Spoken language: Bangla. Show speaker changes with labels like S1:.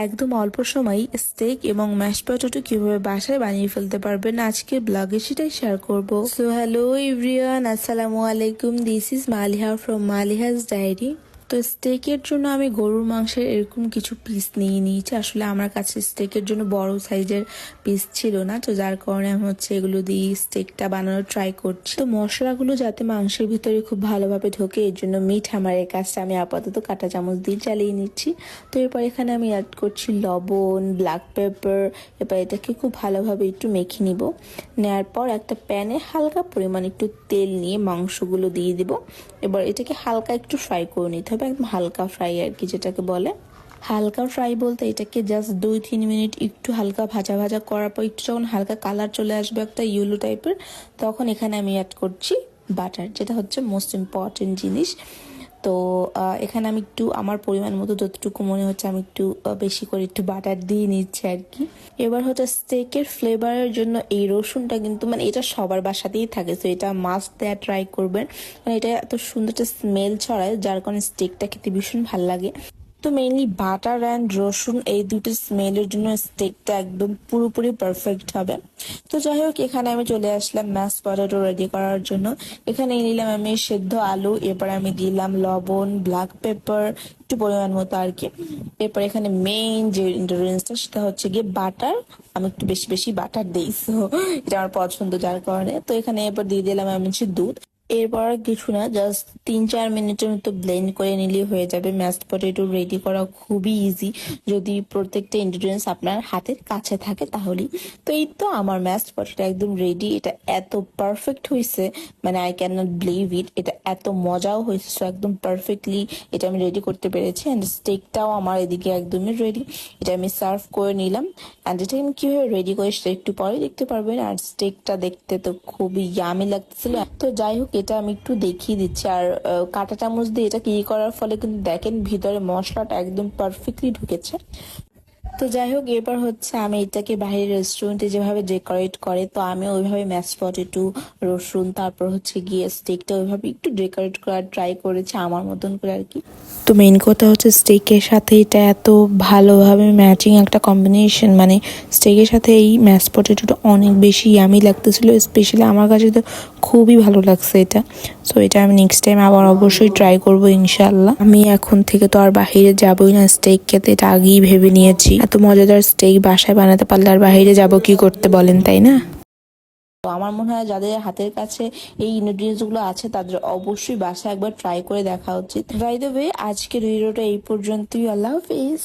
S1: একদম অল্প সময় স্টেক এবং ম্যাশ পটেটো কিভাবে বাসায় বানিয়ে ফেলতে পারবেন আজকে ব্লগে সেটাই শেয়ার করব। সো হ্যালো এভরিওয়ান, আসসালামু আলাইকুম। This is Maliha from Maliha's diary. তো স্টেকের জন্য আমি গরুর মাংসের এরকম কিছু পিস নিয়ে নিয়েছি। আসলে আমার কাছে স্টেকের জন্য বড় সাইজের পিস ছিল না, তো যার কারণে আমি এগুলো দিয়ে স্টেকটা বানানোর ট্রাই করছি। তো মশলাগুলো যাতে মাংসের ভিতরে খুব ভালোভাবে ঢোকে এর জন্য মিট হামারের কাজটা আমি আপাতত কাঁটা চামচ দিয়ে চালিয়ে নিচ্ছি। তো এরপর এখানে আমি অ্যাড করছি লবণ, ব্ল্যাক পেপার। এবার এটাকে খুব ভালোভাবে একটু মেখে নিব। নেওয়ার পর একটা প্যানে হালকা পরিমাণ একটু তেল নিয়ে মাংসগুলো দিয়ে দিব। এবার এটাকে হালকা একটু ফ্রাই করে নিতে হবে, একদম হালকা ফ্রাই আর কি যেটাকে বলে। হালকা ফ্রাই বলতে এটাকে জাস্ট 2-3 মিনিট একটু হালকা ভাজা ভাজা করার পর একটু যখন হালকা কালার চলে আসবে একটা ইয়েলো টাইপের, তখন এখানে আমি অ্যাড করছি বাটার, যেটা হচ্ছে মোস্ট ইম্পর্টেন্ট জিনিস। তো এখানে আমি একটু আমার পরিমাণ মতো যতটুকু মনে হচ্ছে আমি একটু বেশি করে একটু বাটার দিয়ে নিচ্ছি আর কি। এবার হচ্ছে স্টেকের ফ্লেভারের জন্য এই রসুনটা কিন্তু এটা সবার বাসাতেই থাকে, তো এটা মাস্ট দেয়া ট্রাই করবেন, কারণ এটা এত সুন্দর একটা স্মেল ছড়ায় যার কারণে স্টেকটা খেতে ভীষণ ভালো লাগে। তো মেইনলি বাটার অ্যান্ড রসুন এই দুটো স্মেলের জন্য স্টেকটা একদম পুরোপুরি পারফেক্ট হবে। তো যাই হোক, এখানে আমি চলে আসলাম ম্যাশ পটেটো রেডি করার জন্য। এখানে নিলাম আমি সেদ্ধ আলু, এরপর আমি দিলাম লবণ, ব্ল্যাক পেপার একটু পরিমাণ মতো আর কি। এরপর এখানে মেইন যে ইনগ্রেডিয়েন্টসটা সেটা হচ্ছে গিয়ে বাটার। আমি একটু বেশি বেশি বাটার দিই, সো এটা আমার পছন্দ যার কারণে। তো এখানে এরপর দিয়ে দিলাম আমি দুধ। এরপর কিছু না, জাস্ট 3-4 মিনিটের মতো ব্লেন্ড করে নিলেই হয়ে যাবে। ম্যাশড পটেটো রেডি করা খুবই ইজি যদি প্রত্যেকটা ইনগ্রিডিয়েন্টস আপনার হাতের কাছে থাকে তাহলেই। তো এই তো আমার ম্যাশড পটেটো একদম রেডি। এটা এত পারফেক্ট হয়েছে, I can not believe it. এটা এত মজাও হয়েছে, সো একদম পারফেক্টলি এটা আমি রেডি করতে পেরেছি। অ্যান্ড স্টেকটাও আমার এদিকে একদমই রেডি। এটা আমি সার্ভ করে নিলাম। অ্যান্ড এটা আমি কিভাবে রেডি করে সেটা একটু পরে দেখতে পারবেন। আর স্টেকটা দেখতে তো খুবই ইয়ামি লাগতেছিল। তো যাই হোক, এটা আমি একটু দেখিয়ে দিচ্ছি। আর কাঁটা চামচ দিয়ে এটা কি করার ফলে কিন্তু দেখেন ভিতরে মশলাটা একদম পারফেক্টলি ঢুকেছে। তো যাই হোক, এরপর হচ্ছে আমি এটাকে বাইরের রেস্টুরেন্টে যেভাবে ডেকোরেট করে, তো আমি ওইভাবে ম্যাশ পটেটো, রসুন, তারপর হচ্ছে গিয়ে স্টেকটা ওইভাবে একটু ডেকোরেট করার ট্রাই করেছি আমার মতন করে আর কি। তো মেইন কথা হচ্ছে স্টেকের সাথে এটা এত ভালোভাবে ম্যাচিং একটা কম্বিনেশন, স্টেকের সাথে এই ম্যাশ পটেটোটা অনেক বেশি ইয়ামি লাগতেছিল। স্পেশালি আমার কাছে তো খুবই ভালো লাগছে এটা। সো এটা আমি নেক্সট টাইম আবার অবশ্যই ট্রাই করবো ইনশাল্লাহ। আমি এখন থেকে তো আর বাহিরে যাবোই না স্টেক খেতে, এটা আগেই ভেবে নিয়েছি। এত মজাদার স্টেক বাসায় বানাতে পারলে আর বাহিরে যাব কি করতে বলেন, তাই না? তো আমার মনে হয় যাদের হাতের কাছে এই ইনগ্রিডিয়েন্টস গুলো আছে তাদের অবশ্যই বাসায় একবার ট্রাই করে দেখা উচিত। বাই দ্য ওয়ে, আজকের ভিডিওটা এই পর্যন্তই। আল্লাহ হাফিজ।